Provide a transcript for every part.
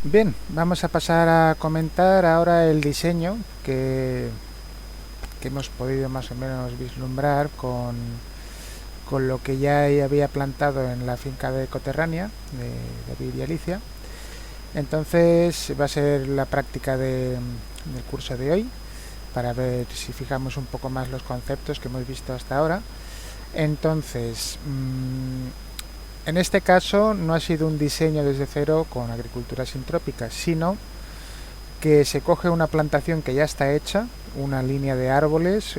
Bien, vamos a pasar a comentar ahora el diseño que hemos podido más o menos vislumbrar con lo que ya había plantado en la finca de Coterránea, de David y Alicia. Entonces va a ser la práctica del curso de hoy para ver si fijamos un poco más los conceptos que hemos visto hasta ahora. Entonces, en este caso no ha sido un diseño desde cero con agricultura sintrópica, sino que se coge una plantación que ya está hecha, una línea de árboles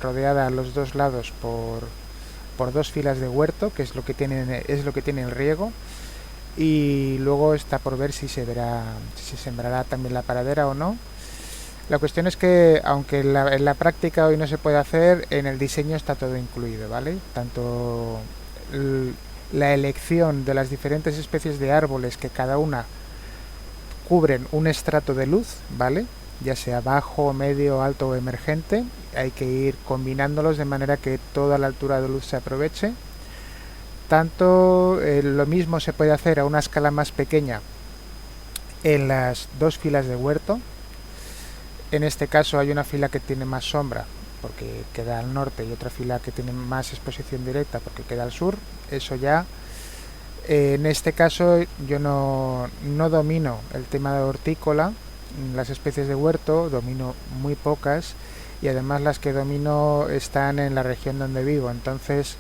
rodeada a los dos lados por dos filas de huerto, que es lo que tiene el riego, y luego está por ver si se sembrará también la paradera o no. La cuestión es que, aunque en la práctica hoy no se puede hacer, en el diseño está todo incluido, ¿vale? Tanto la elección de las diferentes especies de árboles que cada una cubren un estrato de luz, ¿vale? Ya sea bajo, medio, alto o emergente. Hay que ir combinándolos de manera que toda la altura de luz se aproveche. Tanto lo mismo se puede hacer a una escala más pequeña en las dos filas de huerto. En este caso hay una fila que tiene más sombra porque queda al norte y otra fila que tiene más exposición directa porque queda al sur. Eso ya en este caso yo no domino el tema de hortícola, las especies de huerto domino muy pocas y además las que domino están en la región donde vivo, entonces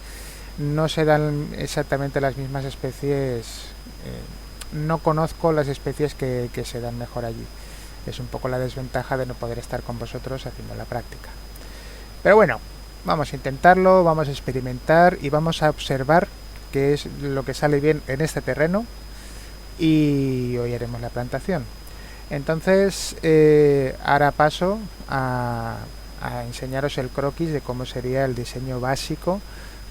no se dan exactamente las mismas especies, no conozco las especies que se dan mejor allí. Es un poco la desventaja de no poder estar con vosotros haciendo la práctica. Pero bueno, vamos a intentarlo, vamos a experimentar y vamos a observar qué es lo que sale bien en este terreno y hoy haremos la plantación. Entonces, ahora paso a enseñaros el croquis de cómo sería el diseño básico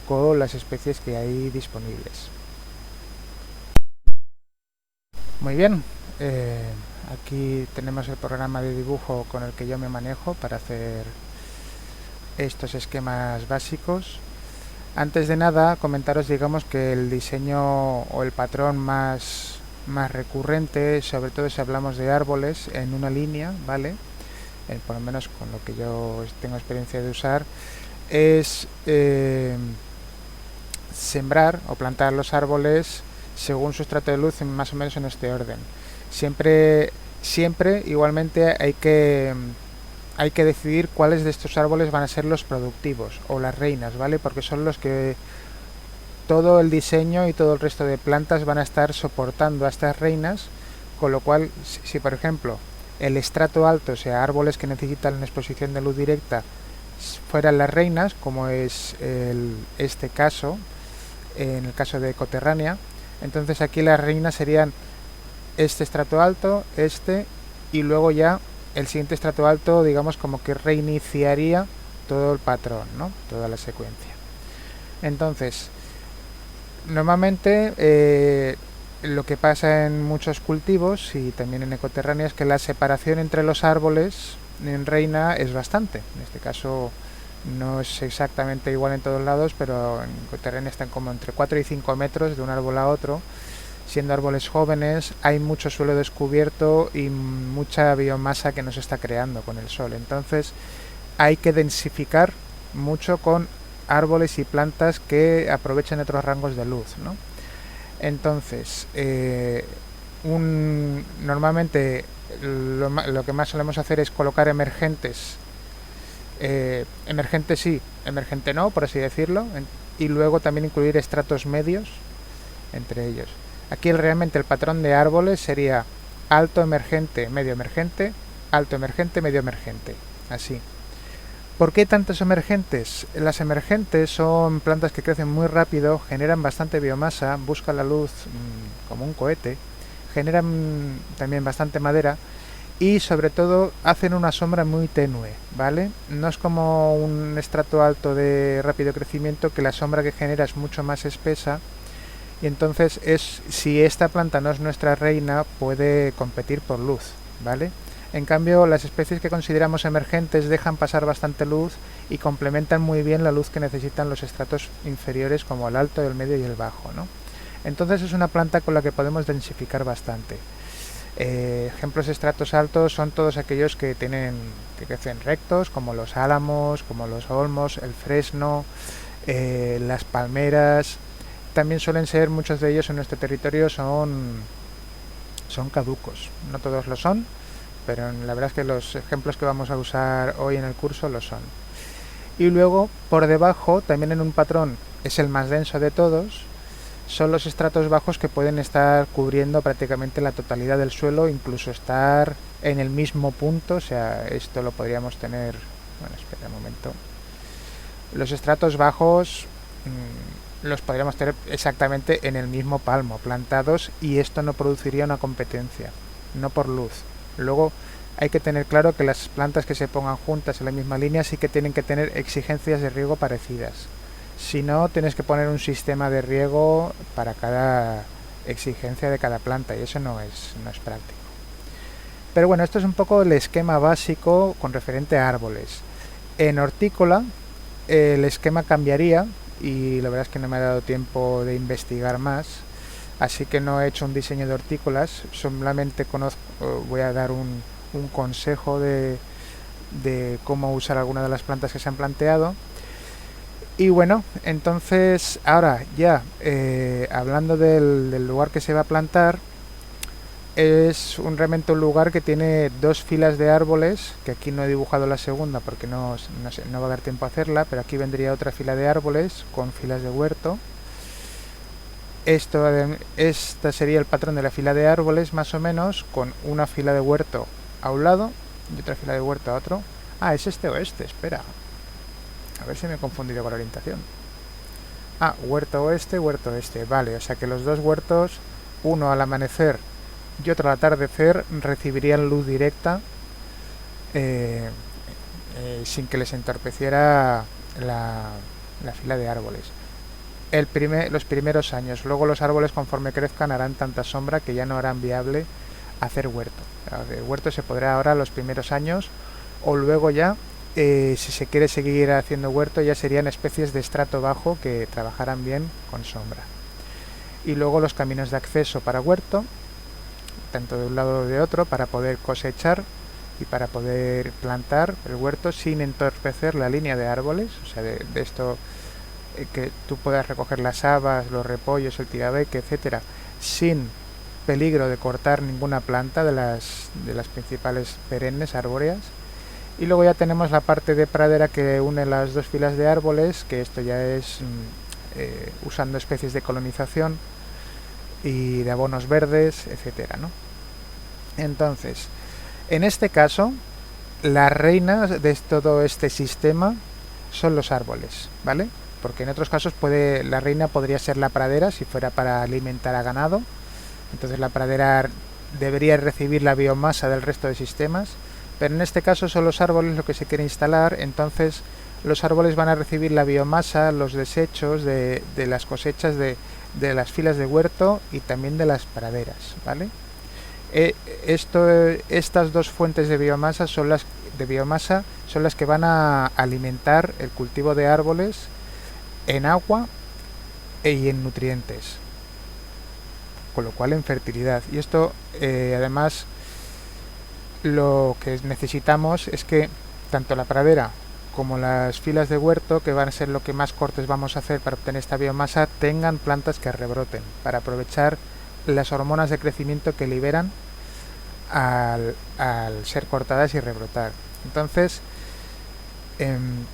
con las especies que hay disponibles. Muy bien, aquí tenemos el programa de dibujo con el que yo me manejo para hacer estos esquemas básicos. Antes de nada, comentaros, digamos, que el diseño o el patrón más recurrente, sobre todo si hablamos de árboles, en una línea, ¿vale? Por lo menos con lo que yo tengo experiencia de usar, es sembrar o plantar los árboles según su estrato de luz, más o menos en este orden. Siempre igualmente hay que decidir cuáles de estos árboles van a ser los productivos o las reinas, ¿vale? Porque son los que todo el diseño y todo el resto de plantas van a estar soportando a estas reinas, con lo cual, si por ejemplo el estrato alto, o sea, árboles que necesitan una exposición de luz directa, fueran las reinas, como es este caso, en el caso de Coterránea, entonces aquí las reinas serían este estrato alto, este, y luego ya el siguiente estrato alto, digamos, como que reiniciaría todo el patrón, ¿no? Toda la secuencia. Entonces, normalmente lo que pasa en muchos cultivos y también en ecoterránea es que la separación entre los árboles en reina es bastante. En este caso no es exactamente igual en todos lados, pero en ecoterránea están como entre 4 y 5 metros de un árbol a otro. Siendo árboles jóvenes, hay mucho suelo descubierto y mucha biomasa que no se está creando con el sol. Entonces hay que densificar mucho con árboles y plantas que aprovechen otros rangos de luz, ¿no? Entonces, normalmente lo que más solemos hacer es colocar emergentes. Emergente sí, emergente no, por así decirlo. Y luego también incluir estratos medios entre ellos. Aquí realmente el patrón de árboles sería alto emergente, alto emergente, medio emergente. Así. ¿Por qué tantos emergentes? Las emergentes son plantas que crecen muy rápido, generan bastante biomasa, buscan la luz como un cohete, generan también bastante madera y sobre todo hacen una sombra muy tenue, ¿vale? No es como un estrato alto de rápido crecimiento que la sombra que genera es mucho más espesa y entonces si esta planta no es nuestra reina puede competir por luz, ¿vale? En cambio, las especies que consideramos emergentes dejan pasar bastante luz y complementan muy bien la luz que necesitan los estratos inferiores como el alto, el medio y el bajo, ¿no? Entonces es una planta con la que podemos densificar bastante. Ejemplos de estratos altos son todos aquellos que crecen rectos, como los álamos, como los olmos, el fresno, las palmeras. También suelen ser, muchos de ellos en nuestro territorio son caducos. No todos lo son, pero la verdad es que los ejemplos que vamos a usar hoy en el curso lo son. Y luego, por debajo, también en un patrón, es el más denso de todos, son los estratos bajos que pueden estar cubriendo prácticamente la totalidad del suelo, incluso estar en el mismo punto. O sea, esto lo podríamos tener... Bueno, espera un momento. Los estratos bajos los podríamos tener exactamente en el mismo palmo, plantados, y esto no produciría una competencia, no por luz. Luego hay que tener claro que las plantas que se pongan juntas en la misma línea sí que tienen que tener exigencias de riego parecidas. Si no, tienes que poner un sistema de riego para cada exigencia de cada planta, y eso no es práctico. Pero bueno, esto es un poco el esquema básico con referente a árboles. En hortícola el esquema cambiaría, y la verdad es que no me ha dado tiempo de investigar más, así que no he hecho un diseño de hortícolas, solamente voy a dar un consejo de cómo usar alguna de las plantas que se han planteado. Y bueno, entonces ahora ya hablando del lugar que se va a plantar, es realmente un lugar que tiene dos filas de árboles, que aquí no he dibujado la segunda porque no va a dar tiempo a hacerla, pero aquí vendría otra fila de árboles con filas de huerto. Esta sería el patrón de la fila de árboles, más o menos, con una fila de huerto a un lado y otra fila de huerto a otro. Ah, es este o este, espera. A ver si me he confundido con la orientación. Ah, huerto oeste, vale, o sea que los dos huertos, uno al amanecer y otro al atardecer, recibirían luz directa sin que les entorpeciera la fila de árboles. Los primeros años, luego los árboles conforme crezcan harán tanta sombra que ya no harán viable hacer huerto. El huerto se podrá ahora los primeros años, o luego ya si se quiere seguir haciendo huerto ya serían especies de estrato bajo que trabajarán bien con sombra. Y luego los caminos de acceso para huerto, tanto de un lado o de otro, para poder cosechar y para poder plantar el huerto sin entorpecer la línea de árboles, o sea, de esto que tú puedas recoger las habas, los repollos, el tirabeque, etcétera, sin peligro de cortar ninguna planta de las principales perennes arbóreas. Y luego ya tenemos la parte de pradera que une las dos filas de árboles, que esto ya es usando especies de colonización y de abonos verdes, etcétera, ¿no? Entonces, en este caso, las reinas de todo este sistema son los árboles, ¿vale? Porque en otros casos la reina podría ser la pradera si fuera para alimentar a ganado. Entonces la pradera debería recibir la biomasa del resto de sistemas, pero en este caso son los árboles lo que se quiere instalar. Entonces los árboles van a recibir la biomasa, los desechos de las cosechas de las filas de huerto y también de las praderas, ¿vale? Estas dos fuentes de biomasa son las que van a alimentar el cultivo de árboles en agua y en nutrientes, con lo cual en fertilidad. Y esto además lo que necesitamos es que tanto la pradera como las filas de huerto, que van a ser lo que más cortes vamos a hacer para obtener esta biomasa, tengan plantas que rebroten, para aprovechar las hormonas de crecimiento que liberan al ser cortadas y rebrotar. Entonces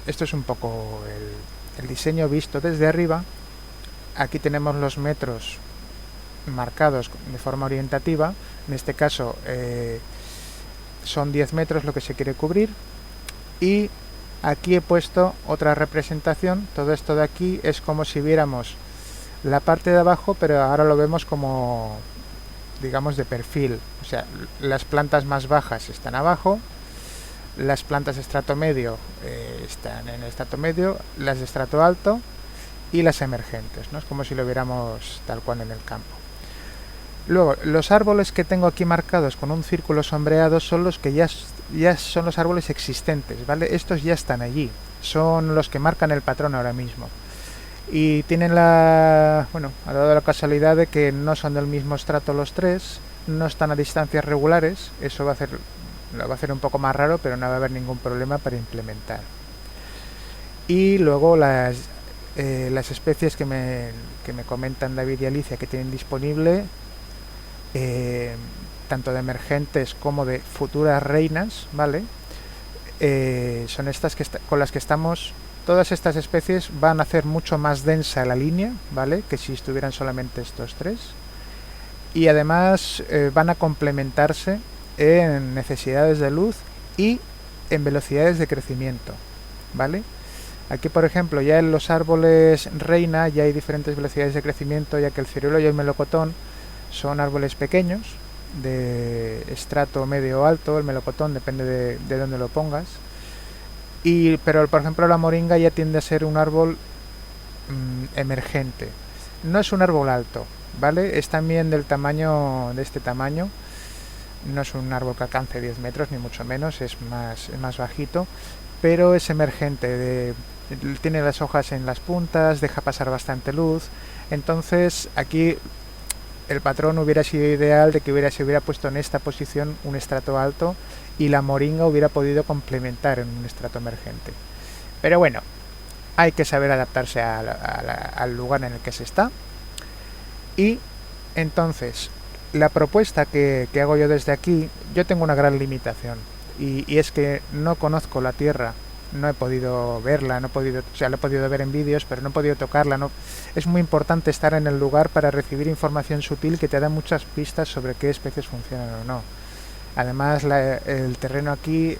esto es un poco el diseño visto desde arriba. Aquí tenemos los metros marcados de forma orientativa. En este caso son 10 metros lo que se quiere cubrir, y aquí he puesto otra representación. Todo esto de aquí es como si viéramos la parte de abajo, pero ahora lo vemos como, digamos, de perfil. O sea, las plantas más bajas están abajo, las plantas de estrato medio están en el estrato medio, las de estrato alto y las emergentes, ¿no? Es como si lo viéramos tal cual en el campo. Luego, los árboles que tengo aquí marcados con un círculo sombreado son los que ya son los árboles existentes, ¿vale? Estos ya están allí, son los que marcan el patrón ahora mismo. Y tienen ha dado la casualidad de que no son del mismo estrato los tres, no están a distancias regulares, eso lo va a hacer un poco más raro, pero no va a haber ningún problema para implementar. Y luego las especies que me comentan David y Alicia que tienen disponible, tanto de emergentes como de futuras reinas, ¿vale? Son estas con las que estamos. Todas estas especies van a hacer mucho más densa la línea, ¿vale? Que si estuvieran solamente estos tres. Y además van a complementarse en necesidades de luz y en velocidades de crecimiento, ¿vale? Aquí, por ejemplo, ya en los árboles reina ya hay diferentes velocidades de crecimiento, ya que el ciruelo y el melocotón son árboles pequeños, de estrato medio o alto. El melocotón depende de dónde lo pongas. Pero, por ejemplo, la moringa ya tiende a ser un árbol emergente. No es un árbol alto, ¿vale? Es también de este tamaño. No es un árbol que alcance 10 metros, ni mucho menos, es más bajito, pero es emergente. Tiene las hojas en las puntas, deja pasar bastante luz. Entonces, aquí el patrón hubiera sido ideal de que se hubiera puesto en esta posición un estrato alto y la moringa hubiera podido complementar en un estrato emergente. Pero bueno, hay que saber adaptarse al lugar en el que se está. Y entonces, la propuesta que hago yo desde aquí, yo tengo una gran limitación, y es que no conozco la Tierra, no he podido verla, la he podido ver en vídeos, pero no he podido tocarla. Es muy importante estar en el lugar para recibir información sutil que te da muchas pistas sobre qué especies funcionan o no. Además, el terreno aquí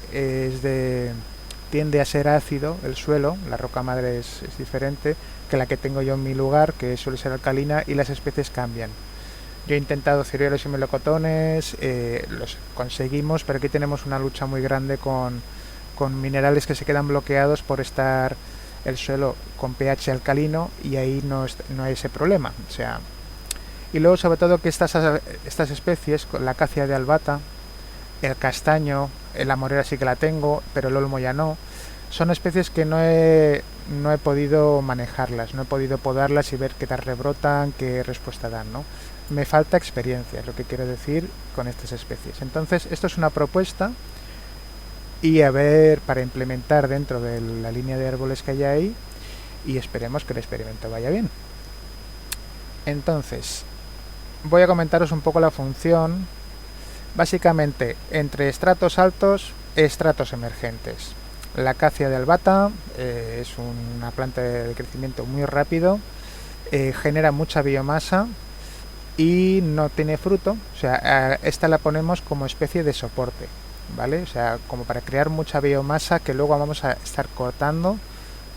tiende a ser ácido, el suelo, la roca madre es diferente que la que tengo yo en mi lugar, que suele ser alcalina, y las especies cambian. Yo he intentado ciruelos y melocotones, los conseguimos, pero aquí tenemos una lucha muy grande con minerales que se quedan bloqueados por estar el suelo con pH alcalino, y ahí no hay ese problema. O sea, y luego, sobre todo, que estas especies, la acacia de albata, el castaño, la morera sí que la tengo, pero el olmo ya no, son especies que no he podido manejarlas, no he podido podarlas y ver qué tal rebrotan, qué respuesta dan, ¿no? Me falta experiencia, es lo que quiero decir con estas especies. Entonces, esto es una propuesta, y a ver, para implementar dentro de la línea de árboles que hay ahí, y esperemos que el experimento vaya bien. Entonces, voy a comentaros un poco la función, básicamente entre estratos altos, estratos emergentes. La acacia de albata es una planta de crecimiento muy rápido, genera mucha biomasa y no tiene fruto. O sea, esta la ponemos como especie de soporte, ¿vale? O sea, como para crear mucha biomasa que luego vamos a estar cortando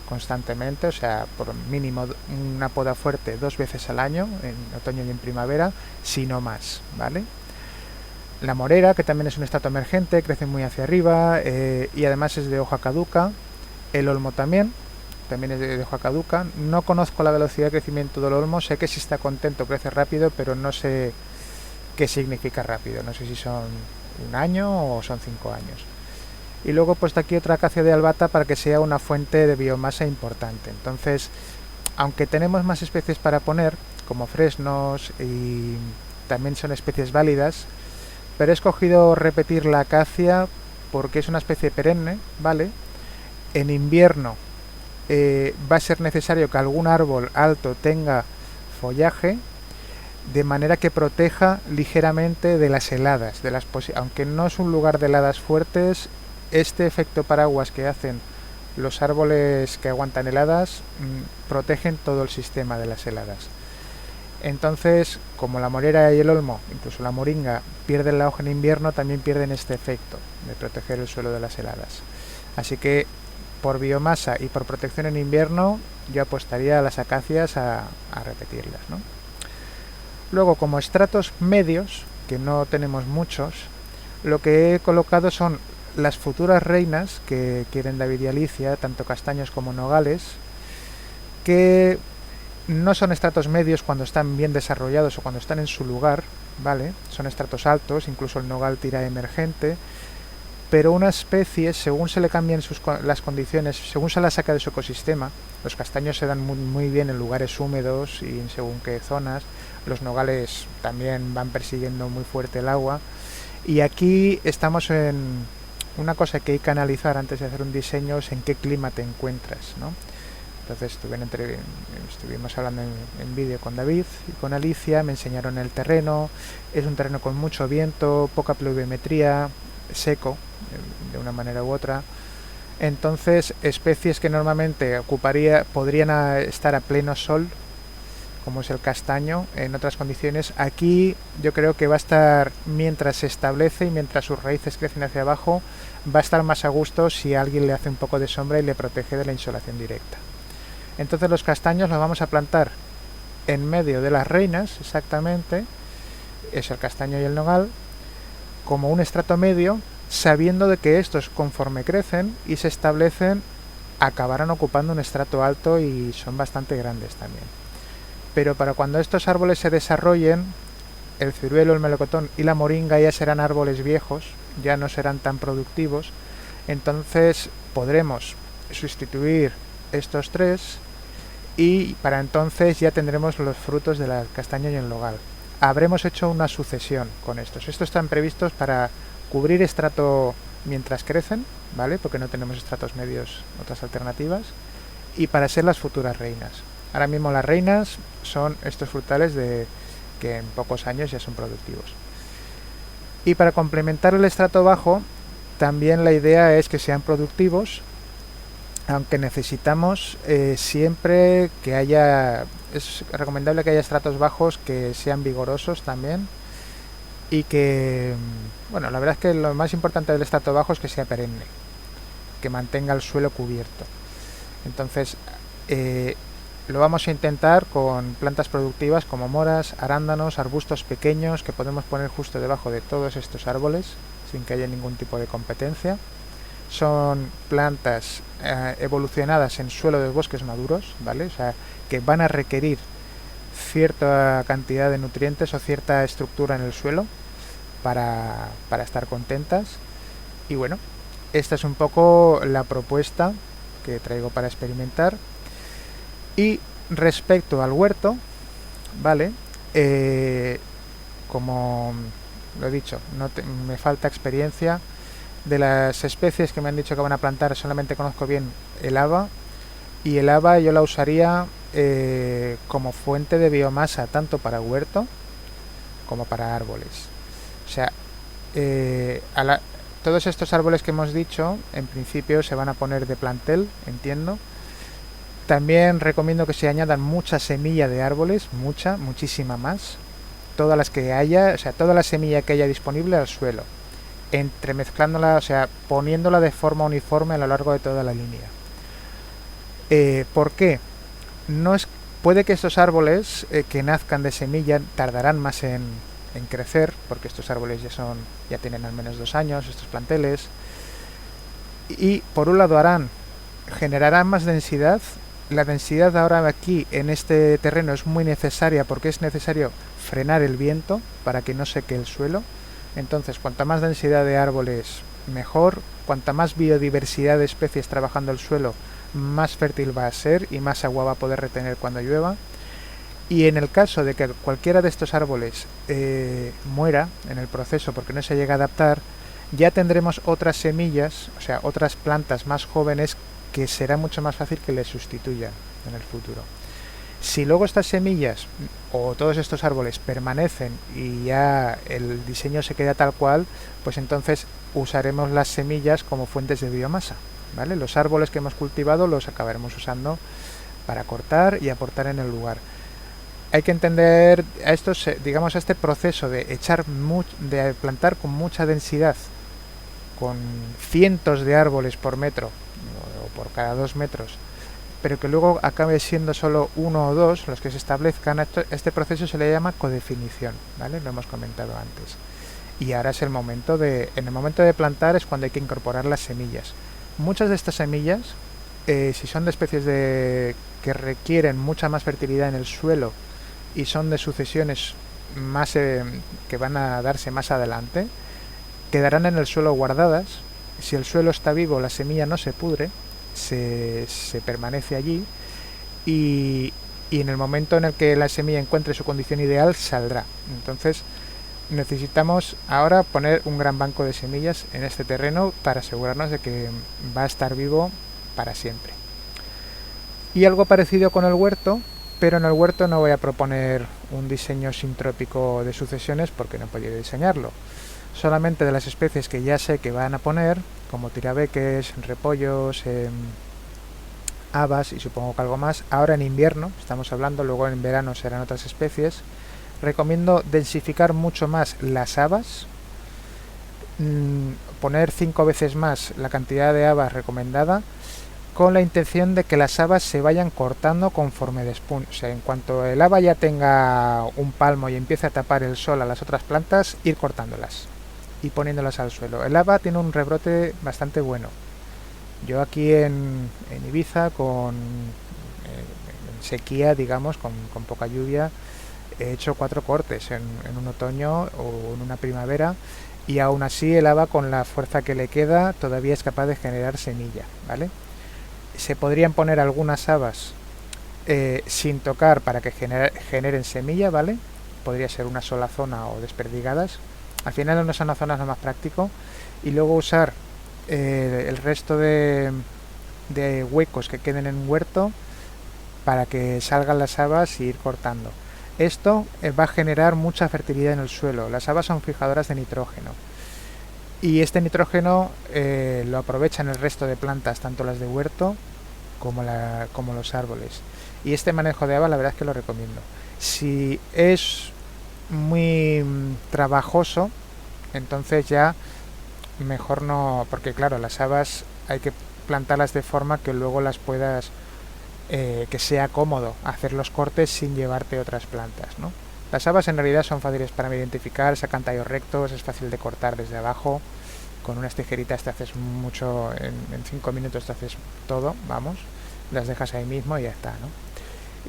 constantemente. O sea, por mínimo una poda fuerte 2 veces al año, en otoño y en primavera, si no más, ¿vale? La morera, que también es un estrato emergente, crece muy hacia arriba, y además es de hoja caduca. El olmo también es de hoja caduca. No conozco la velocidad de crecimiento del olmo, sé que si está contento crece rápido, pero no sé qué significa rápido. No sé si son 1 año o son 5 años. Y luego he puesto aquí otra acacia de albata para que sea una fuente de biomasa importante. Entonces, aunque tenemos más especies para poner, como fresnos, y también son especies válidas, pero he escogido repetir la acacia porque es una especie perenne, ¿vale? En invierno va a ser necesario que algún árbol alto tenga follaje, de manera que proteja ligeramente de las heladas, aunque no es un lugar de heladas fuertes, este efecto paraguas que hacen los árboles que aguantan heladas protegen todo el sistema de las heladas. Entonces, como la morera y el olmo, incluso la moringa, pierden la hoja en invierno, también pierden este efecto de proteger el suelo de las heladas. Así que, por biomasa y por protección en invierno, yo apostaría a las acacias a repetirlas, ¿no? Luego, como estratos medios, que no tenemos muchos, lo que he colocado son las futuras reinas que quieren David y Alicia, tanto castaños como nogales, que no son estratos medios cuando están bien desarrollados o cuando están en su lugar, ¿vale? Son estratos altos, incluso el nogal tira emergente, pero una especie, según se le cambian las condiciones, según se la saca de su ecosistema, los castaños se dan muy bien en lugares húmedos y en según qué zonas, los nogales también van persiguiendo muy fuerte el agua, y aquí estamos en una cosa que hay que analizar antes de hacer un diseño, es en qué clima te encuentras, ¿no? Entonces estuvimos hablando en vídeo con David y con Alicia, me enseñaron el terreno, es un terreno con mucho viento, poca pluviometría, seco de una manera u otra. Entonces especies que normalmente podrían estar a pleno sol, como es el castaño, en otras condiciones, aquí yo creo que va a estar, mientras se establece y mientras sus raíces crecen hacia abajo, va a estar más a gusto si alguien le hace un poco de sombra y le protege de la insolación directa. Entonces los castaños los vamos a plantar en medio de las reinas, exactamente, es el castaño y el nogal, como un estrato medio, sabiendo de que estos, conforme crecen y se establecen, acabarán ocupando un estrato alto y son bastante grandes también. Pero para cuando estos árboles se desarrollen, el ciruelo, el melocotón y la moringa ya serán árboles viejos, ya no serán tan productivos, entonces podremos sustituir estos tres y para entonces ya tendremos los frutos del castaño y el nogal. Habremos hecho una sucesión con estos. Estos están previstos para cubrir estrato mientras crecen, ¿vale? Porque no tenemos estratos medios, otras alternativas, y para ser las futuras reinas. Ahora mismo las reinas son estos frutales que en pocos años ya son productivos. Y para complementar el estrato bajo, también la idea es que sean productivos, aunque necesitamos siempre que haya, es recomendable que haya estratos bajos que sean vigorosos también y que, bueno, la verdad es que lo más importante del estrato bajo es que sea perenne, que mantenga el suelo cubierto. Entonces lo vamos a intentar con plantas productivas como moras, arándanos, arbustos pequeños que podemos poner justo debajo de todos estos árboles sin que haya ningún tipo de competencia. Son plantas evolucionadas en suelo de bosques maduros, ¿vale? O sea, que van a requerir cierta cantidad de nutrientes o cierta estructura en el suelo para estar contentas. Y bueno, esta es un poco la propuesta que traigo para experimentar. Y respecto al huerto, ¿vale? Como lo he dicho, me falta experiencia. De las especies que me han dicho que van a plantar solamente conozco bien el haba, y el haba yo la usaría como fuente de biomasa tanto para huerto como para árboles. O sea, todos estos árboles que hemos dicho en principio se van a poner de plantel, entiendo. También recomiendo que se añadan mucha semilla de árboles, muchísima más, todas las que haya, o sea, toda la semilla que haya disponible al suelo, entremezclándola, o sea, poniéndola de forma uniforme a lo largo de toda la línea. ¿Por qué? Puede que estos árboles que nazcan de semilla tardarán más en crecer, porque estos árboles ya tienen al menos 2 años, estos planteles, y por un lado generarán más densidad. La densidad ahora aquí en este terreno es muy necesaria porque es necesario frenar el viento para que no seque el suelo. Entonces, cuanta más densidad de árboles, mejor. Cuanta más biodiversidad de especies trabajando el suelo, más fértil va a ser y más agua va a poder retener cuando llueva. Y en el caso de que cualquiera de estos árboles muera en el proceso porque no se llega a adaptar, ya tendremos otras semillas, o sea, otras plantas más jóvenes que será mucho más fácil que les sustituyan en el futuro. Si luego estas semillas o todos estos árboles permanecen y ya el diseño se queda tal cual, pues entonces usaremos las semillas como fuentes de biomasa, ¿vale? Los árboles que hemos cultivado los acabaremos usando para cortar y aportar en el lugar. Hay que entender a a este proceso de de plantar con mucha densidad, con cientos de árboles por metro o por cada 2 metros, pero que luego acabe siendo solo 1 o 2 los que se establezcan. Este proceso se le llama codefinición, ¿vale? Lo hemos comentado antes. Y ahora es en el momento de plantar es cuando hay que incorporar las semillas. Muchas de estas semillas, si son de especies que requieren mucha más fertilidad en el suelo y son de sucesiones más que van a darse más adelante, quedarán en el suelo guardadas Si el suelo está vivo, la semilla no se pudre, se permanece allí y en el momento en el que la semilla encuentre su condición ideal saldrá. Entonces necesitamos ahora poner un gran banco de semillas en este terreno para asegurarnos de que va a estar vivo para siempre. Y algo parecido con el huerto, pero en el huerto no voy a proponer un diseño sintrópico de sucesiones porque no he podido diseñarlo. Solamente de las especies que ya sé que van a poner, como tirabeques, repollos, habas y supongo que algo más. Ahora en invierno, estamos hablando, luego en verano serán otras especies. Recomiendo densificar mucho más las habas, poner 5 veces más la cantidad de habas recomendada, con la intención de que las habas se vayan cortando conforme despunte. O sea, en cuanto el haba ya tenga un palmo y empiece a tapar el sol a las otras plantas, ir cortándolas y poniéndolas al suelo. El haba tiene un rebrote bastante bueno. Yo aquí en Ibiza, en sequía, digamos, con poca lluvia, he hecho 4 cortes en un otoño o en una primavera y aún así el haba, con la fuerza que le queda, todavía es capaz de generar semilla, ¿vale? Se podrían poner algunas habas sin tocar para que generen semilla, ¿vale? Podría ser una sola zona o desperdigadas. Al final en una sola zona es lo más práctico. Y luego usar el resto de huecos que queden en un huerto para que salgan las habas y ir cortando. Esto va a generar mucha fertilidad en el suelo. Las habas son fijadoras de nitrógeno. Y este nitrógeno lo aprovechan el resto de plantas, tanto las de huerto como los árboles. Y este manejo de habas la verdad es que lo recomiendo. Si es muy trabajoso, entonces ya mejor no, porque claro, las habas hay que plantarlas de forma que luego las puedas, que sea cómodo hacer los cortes sin llevarte otras plantas, ¿no? Las habas en realidad son fáciles para identificar, sacan tallos rectos, es fácil de cortar desde abajo. Con unas tijeritas te haces mucho, en 5 minutos te haces todo, vamos, las dejas ahí mismo y ya está, ¿no?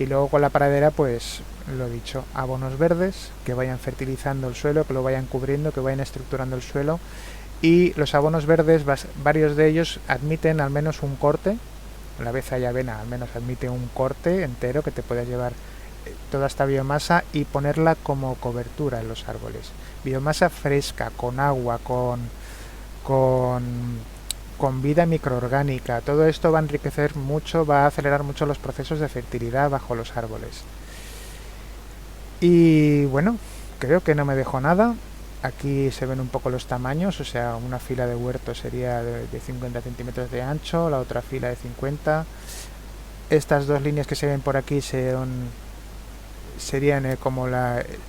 Y luego con la pradera, pues lo dicho, abonos verdes que vayan fertilizando el suelo, que lo vayan cubriendo, que vayan estructurando el suelo. Y los abonos verdes, varios de ellos admiten al menos un corte. La beza y avena al menos admite un corte entero que te puedes llevar toda esta biomasa y ponerla como cobertura en los árboles. Biomasa fresca, con agua, con vida microorgánica. Todo esto va a enriquecer mucho, va a acelerar mucho los procesos de fertilidad bajo los árboles. Y bueno, creo que no me dejo nada. Aquí se ven un poco los tamaños, o sea, una fila de huerto sería de 50 centímetros de ancho, la otra fila de 50. Estas dos líneas que se ven por aquí serían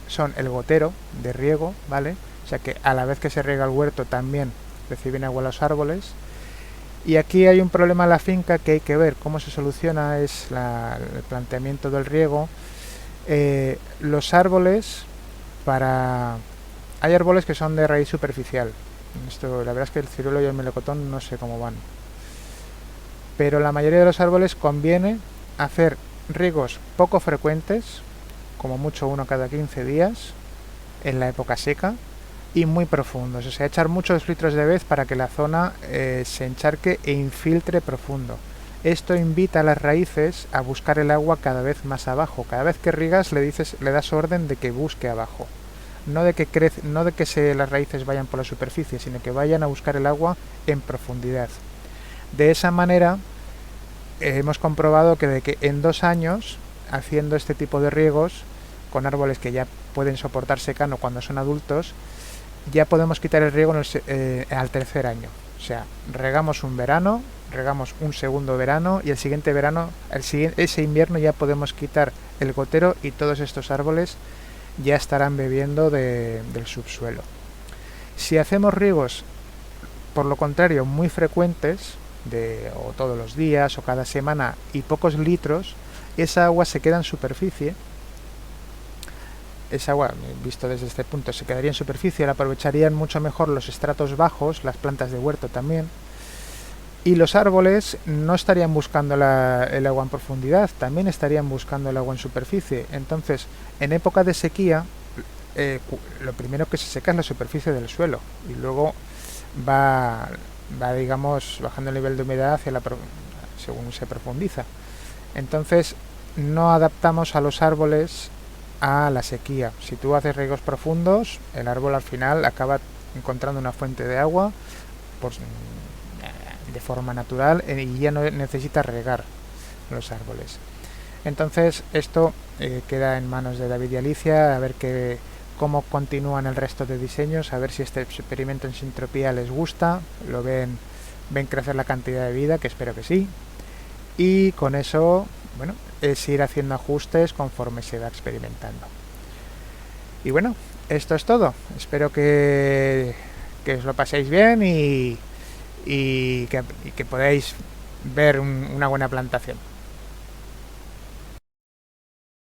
son el gotero de riego, ¿vale? O sea que a la vez que se riega el huerto también reciben agua los árboles. Y aquí hay un problema en la finca que hay que ver cómo se soluciona, es el planteamiento del riego. Los árboles, hay árboles que son de raíz superficial. Esto, la verdad es que el ciruelo y el melocotón no sé cómo van. Pero la mayoría de los árboles conviene hacer riegos poco frecuentes, como mucho uno cada 15 días, en la época seca, y muy profundos, o sea, echar muchos litros de vez para que la zona se encharque e infiltre profundo. Esto invita a las raíces a buscar el agua cada vez más abajo. Cada vez que riegas le das orden de que busque abajo. No de que las raíces vayan por la superficie, sino que vayan a buscar el agua en profundidad. De esa manera hemos comprobado que en 2 años, haciendo este tipo de riegos, con árboles que ya pueden soportar secano cuando son adultos, ya podemos quitar el riego al 3.er año. O sea, regamos un verano, regamos un segundo verano y el siguiente verano, ese invierno ya podemos quitar el gotero y todos estos árboles ya estarán bebiendo del subsuelo. Si hacemos riegos, por lo contrario, muy frecuentes, o todos los días o cada semana y pocos litros, esa agua se queda en superficie. Esa agua, visto desde este punto, se quedaría en superficie, la aprovecharían mucho mejor los estratos bajos, las plantas de huerto también, y los árboles no estarían buscando el agua en profundidad, también estarían buscando el agua en superficie. Entonces, en época de sequía, lo primero que se seca es la superficie del suelo, y luego va, digamos, bajando el nivel de humedad según se profundiza. Entonces no adaptamos a los árboles a la sequía. Si tú haces riegos profundos, el árbol al final acaba encontrando una fuente de agua pues, de forma natural, y ya no necesita regar los árboles. Entonces esto queda en manos de David y Alicia, a ver cómo continúan el resto de diseños, a ver si este experimento en sintropía les gusta, ven crecer la cantidad de vida, que espero que sí, y con eso, bueno, es ir haciendo ajustes conforme se va experimentando. Y bueno, esto es todo. Espero que os lo paséis bien y que podáis ver una buena plantación.